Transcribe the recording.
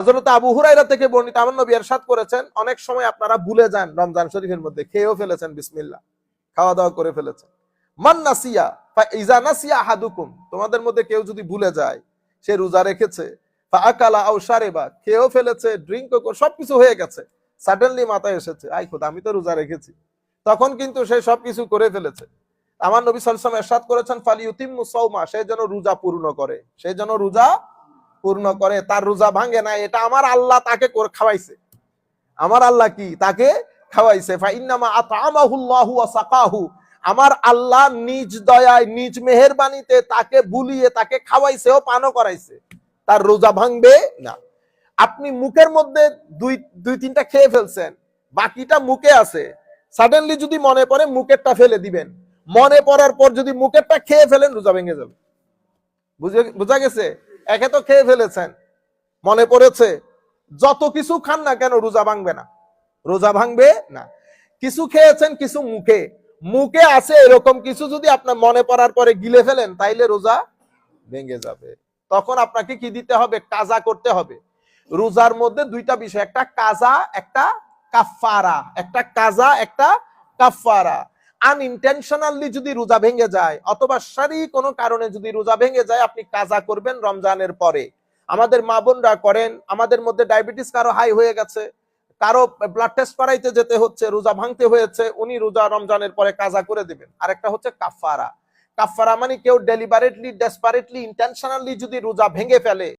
হযরত আবু হুরায়রা থেকে বর্ণিত, আমার নবী ইরশাদ করেছেন, অনেক সময় আপনারা ভুলে যান রমজান শরীফের মধ্যে, খেয়েও ফেলেছেন বিসমিল্লাহ, খাওয়া দাওয়া করে ফেলেছেন। মান নাসিয়া ফা ইজা নাসিয়া আহাদুকুম, তোমাদের মধ্যে কেউ যদি ভুলে যায় সে রোজা রেখেছে, ফা আকালা আও শারিবা, খেয়েও ফেলেছে, ড্রিঙ্কও করে, সবকিছু হয়ে গেছে, সাডেনলি মাথায় এসেছে, আই খোদা আমি তো রোজা রেখেছি, তখন কিন্তু সে সবকিছু করে ফেলেছে। আমার নবী সাল্লাল্লাহু আলাইহি ওয়াসাল্লাম ইরশাদ করেছেন, ফালিউতিম্মু সাওমা, সে যেন রোজা পূর্ণ করে, সে যেন রোজা পূর্ণ করে, তার রোজা ভাঙে না, এটা আমার আল্লাহ তাকে খাওয়াইছে, আমার আল্লাহ কি তাকে খাওয়াইছে। ফা ইন্নামা আতআমাহুল্লাহু ওয়া সাকাহু, আমার আল্লাহ নিজ দয়ায় নিজ মেহেরবানিতে তাকে বুলিয়ে তাকে খাওয়াইছে ও পানও করাইছে, তার রোজা ভাঙবে না। আপনি মুখের মধ্যে দুই তিনটা খেয়ে ফেলছেন, বাকিটা মুখে আছে, সাডেনলি যদি মনে পড়ে মুখেরটা ফেলে দিবেন, মনে পড়ার পর যদি মুখেরটা খেয়ে ফেলেন রোজা ভেঙে যাবে। বুঝা গেছে? একে তো খেয়ে ফেলেছেন, মনে পড়েছে, যত কিছু খান না কেন রোজা ভাঙবে না, রোজা ভাঙবে না। কিছু খেয়েছেন, কিছু মুখে আছে, এরকম কিছু যদি আপনার মনে পড়ার পরে গিলে ফেলেন তাইলে রোজা ভেঙে যাবে। তখন আপনাকে কি দিতে হবে? কাজা করতে হবে। রোজার মধ্যে দুইটা বিষয়, একটা কাজা একটা কাফারা, একটা কাজা একটা কাফারা। আনইনটেনশনালি যদি রোজা ভেঙে যায় অথবা শারীরিক কোনো কারণে যদি রোজা ভেঙে যায়, আপনি কাজা করবেন রমজানের পরে। আমাদের মা বোনরা করেন, আমাদের মধ্যে ডায়াবেটিস কারো হাই হয়ে গেছে, কারো ব্লাড টেস্ট করাইতে যেতে হচ্ছে, রোজা ভাঙতে হয়েছে, উনি রোজা রমজানের পরে কাজা করে দিবেন। আরেকটা হচ্ছে কাফারা। কাফারা মানে কেউ ডেলিবারেটলি, ডেসপারেটলি, ইন্টেনশনালি যদি রোজা ভেঙে ফেলে,